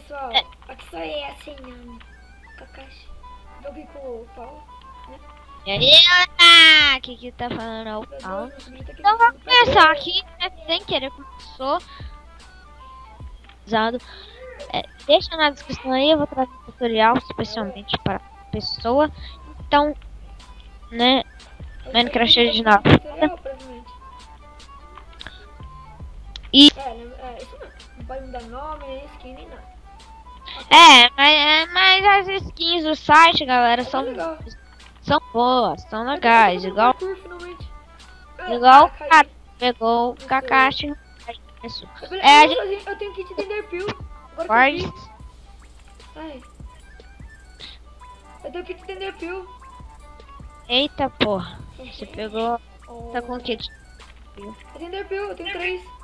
pessoal, aqui só é assim, Kakashi. Tô aqui com o Paulo, né? E aí, que tá falando é o Meu Paulo. Deus, meu tá aqui Então no fundo. vamos começar aqui, né? Sem querer começou. Usado. Deixa na descrição aí, eu vou trazer um tutorial especialmente para a pessoa. Então, né? Minecraft original. Tutorial, provavelmente. E Isso não. Não pode mudar nome, nem skin, nem nada. mas as skins do site, galera, É bem legal. são boas, são Eu tô legais. fazendo Igual parkour, finalmente. o Caí. cara pegou o Isso. Kakashi. Isso. Eu, sozinho, eu tenho kit de Enderpeel. Agora que eu Pode. vi. Ai. Eu tenho kit de Enderpeel. Eita porra. Você pegou. Tá com o kit. Eu tenho Enderpeel, eu tenho 3.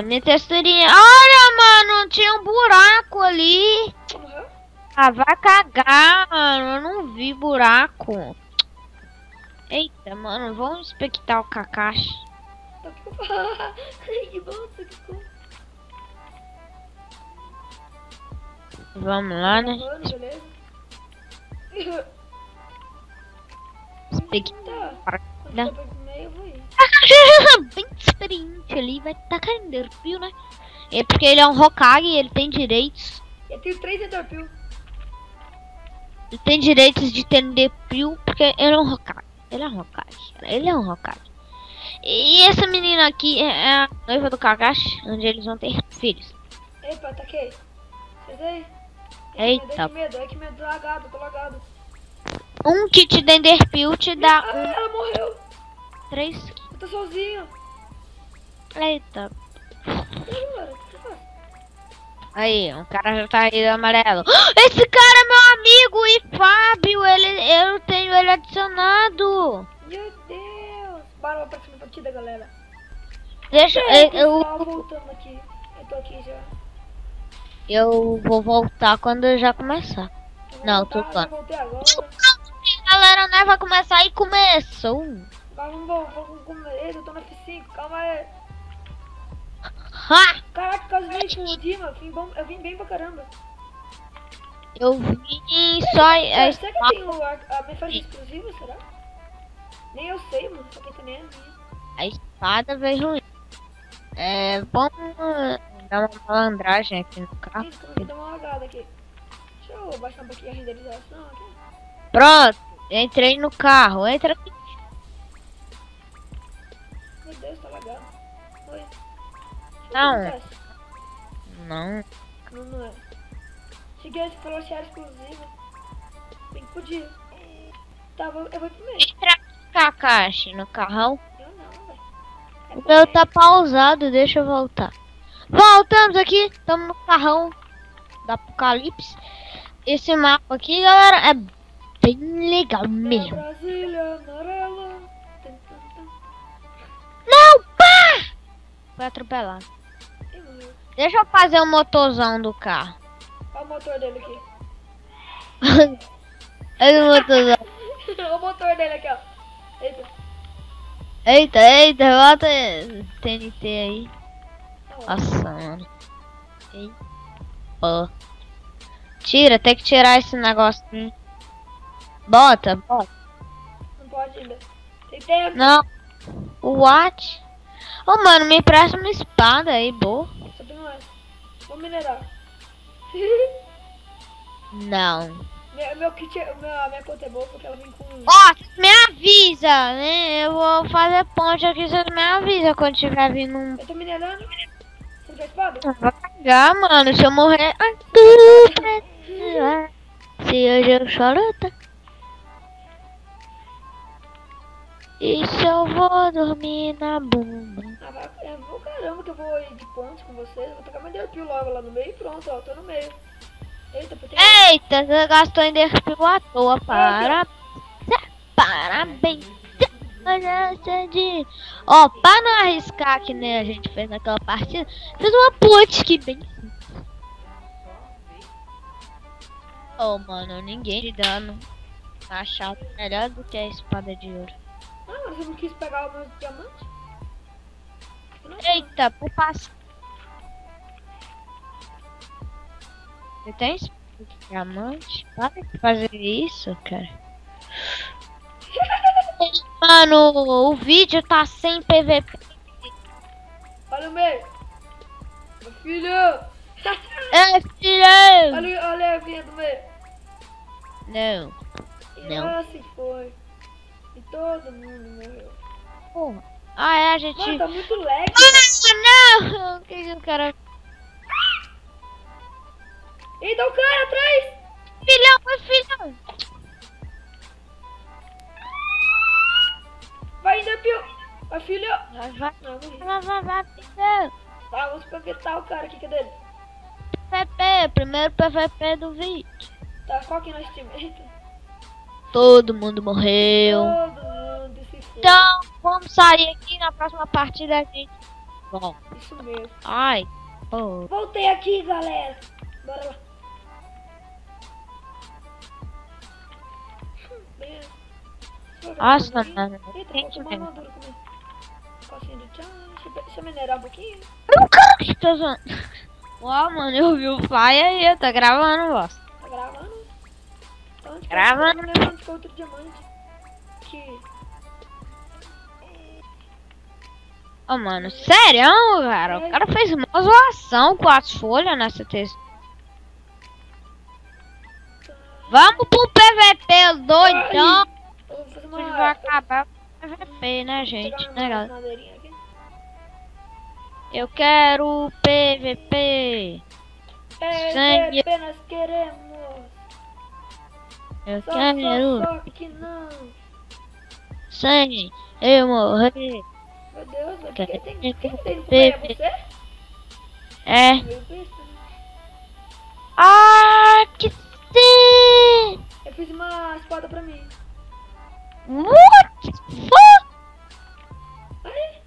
Minha texturinha. Olha, mano, tinha um buraco ali. Você morreu? Ah, vai cagar, mano. Eu não vi buraco. Eita, mano, vamos inspectar o Kakashi. Tá aqui com Ai, que bosta, que ficou. Vamos lá, né? Mano, beleza? Inspectar. Tá. Quando for pro meio, eu vou ir. Bem experiente ali, vai tacar Enderpeel, né? É porque ele é um Hokage e ele tem direitos. Eu tenho 3 Enderpeel. Ele tem direitos de ter Enderpeel porque ele é um Hokage. Ele é um Hokage. Ele é um Hokage. E essa menina aqui é a noiva do Kakashi, onde eles vão ter filhos. Epa, ataquei. Vocês aí? Eita. Ai, que medo, lagado, tô lagado. Um kit de Enderpeel te dá Ela morreu. 3. Eu tô sozinho. Eita. E agora? O que você faz? Aí, um cara já tá aí do amarelo. Esse cara é meu amigo e Fábio, eu tenho ele adicionado. Meu Deus. Bora pra próxima partida, galera. Deixa Eu voltando aqui. Eu tô aqui já. Eu vou voltar quando eu já começar. Eu vou Não, voltar, tô já lá. voltei agora. Galera, né? Vai começar e começou. Vamos com medo, eu tô na F5, calma aí. Ha! Caraca, quase nem explodi, mano. Eu vim bem pra caramba. Eu vim só. Será que eu tenho a mensagem exclusiva, será? Nem eu sei, mano. Só que também é minha. A espada veio ruim. Vamos dar uma malandragem aqui no carro. Isso, como que dá uma lagada aqui. Deixa eu baixar um pouquinho a renderização aqui. Pronto, entrei no carro. Entra aqui. Meu Deus, tá lagado. Oi. Não. Não. Não é. Cheguei a velocidade exclusiva. Bem que podia. Tá, eu vou pro meio. Entra aqui, Kakashi, no carrão. Eu não, velho. O meu tá pausado, deixa eu voltar. Voltamos aqui, estamos no carrão do Apocalipse. Esse mapa aqui, galera, é bem legal mesmo. Brasília amarela. Não, pá! Foi atropelado. Ih, morreu. Deixa eu fazer o motorzão do carro. Olha o motor dele aqui. Olha o motorzão. Olha o motor dele aqui, ó. Eita. Eita, bota TNT aí. Tá bom. Nossa, mano. Eita. Tira, tem que tirar esse negócio. Bota. Não pode ainda. Tem tempo. Não. What? Ô, mano, me empresta uma espada aí, boa. Só tem mais. Vou minerar. Não. Meu kit, minha conta é boa porque ela vem com... Ó, me avisa, né? Eu vou fazer ponte aqui, você me avisa quando tiver vindo um... Eu tô minerando. Você quer espada? Vai cagar, mano, se eu morrer... Se hoje eu choro, tá? E se eu vou dormir na bunda? Vou caramba que eu vou ir de ponte com vocês. Eu vou tacar meu Enderpeel logo lá no meio e pronto, ó. Tô no meio. Eita, tem... Eita, você gastou Enderpeel à toa, parabéns. Ó, pra não arriscar que nem a gente fez naquela partida, fiz uma ponte que bem simples. Oh, mano, ninguém de dano achado melhor do que a espada de ouro. Ah, mas você não quis pegar o meu diamante? Eita, por passar. Você tem espírito de diamante? Para de fazer isso, cara. Mano, o vídeo tá sem PVP. Olha o meio. Meu filho. É, filhão! Olha a vinha do meio. Não. E Não. lá se foi. E todo mundo morreu. Porra. Ah, é, a gente... Mano, tá muito lag. Ah, não! O que que o cara... Eita, o cara atrás. Filhão, é filhão! Vai, Enderpeel. Vai, filho. Vai, Não, morri. vai, filhão! Tá, vamos paquetar o cara aqui, cadê ele? PVP, primeiro PVP do vídeo. Tá, qual que é nosso time? Todo mundo morreu. Todo mundo se foi. Então, vamos sair aqui na próxima partida a gente... Bom, Isso mesmo. ai, pô. Voltei aqui, galera. Bora lá. Beleza. Nossa, mano. Eita, Tem faltou que uma ver. armadura comigo. Calcinha de tchan. Deixa eu minerar um pouquinho. O cara que tá zoando. Uau, mano, eu vi o fly aí, eu tô gravando, bosta. Tá gravando? Então, onde que Gravando. eu não lembro onde que é outro diamante. Que... Ô, mano, sério, cara? O cara fez uma zoação com as folhas nessa textura. Vamos pro PVP, doidão. Eu vou fazer Hoje vai uma... acabar o PVP, né, gente? Pegar Né, uma galera? madeirinha aqui. Eu quero PVP. Sangue. PVP nós queremos. Eu Só quero que não. sem eu morrer. Meu Deus, mas quem tem no PVP. play é você? É. Meu besta, né? Ah, que sim! Eu fiz uma espada pra mim. What the fuck? Aí,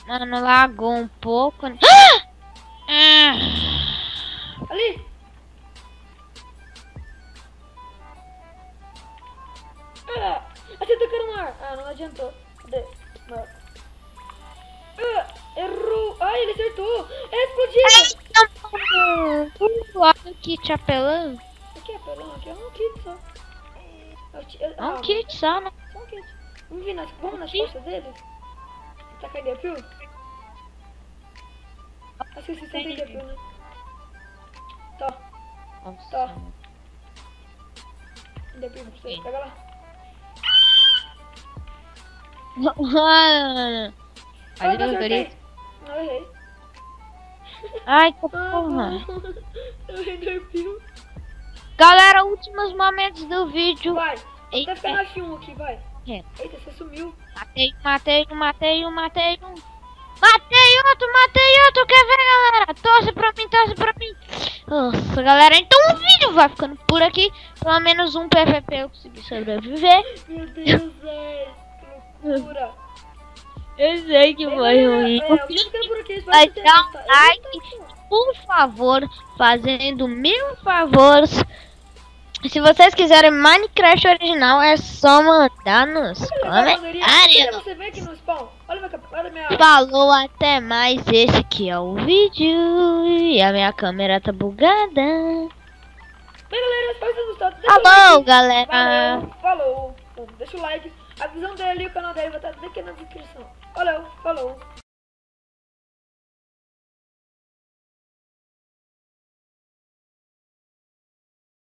Mano, lagou um pouco. Ah! ali. Ah, acertou o cara no ar. Ah, não adiantou. Cadê? Não. Errou. Ai, ele acertou. Explodiu. Olha o kit apelando. Aqui é pelão, aqui é um kit só. É um kit só, né? Só um kit. Vamos nas kit? costas dele? Tá com a Enderpeel? Acho que vocês têm Enderpeel, né? Tá, Nossa. Enderpeel pra você. Pega lá. Mano. Ah, Ali não eu adorei. acertei. Não, errei. Ai, que Ah, porra. não. Eu Enderpeel. Galera, últimos momentos do vídeo. Vai. Eita. Até pegar F1 aqui, vai. É. Eita, você sumiu. Matei um. Matei outro, quer ver, galera? Torce pra mim. Nossa, galera, então o vídeo vai ficando por aqui. Pelo menos um PVP eu consegui sobreviver. Meu Deus, velho. Que loucura. Eu sei que foi ruim. Eu fico por aqui, espero Vai que você dar tenha um gostado. like, por favor, fazendo 1000 favores. Se vocês quiserem Minecraft original, é só mandar nos Olha comentários. você vem aqui no spawn. Olha minha... Falou, até mais. Esse aqui é o vídeo. E a minha câmera tá bugada. Bem, galera, espero que vocês gostaram. Deixa o Falou, like. galera. Falou. Deixa o like. A visão dele e o canal dele vai estar aqui na descrição. Valeu, falou.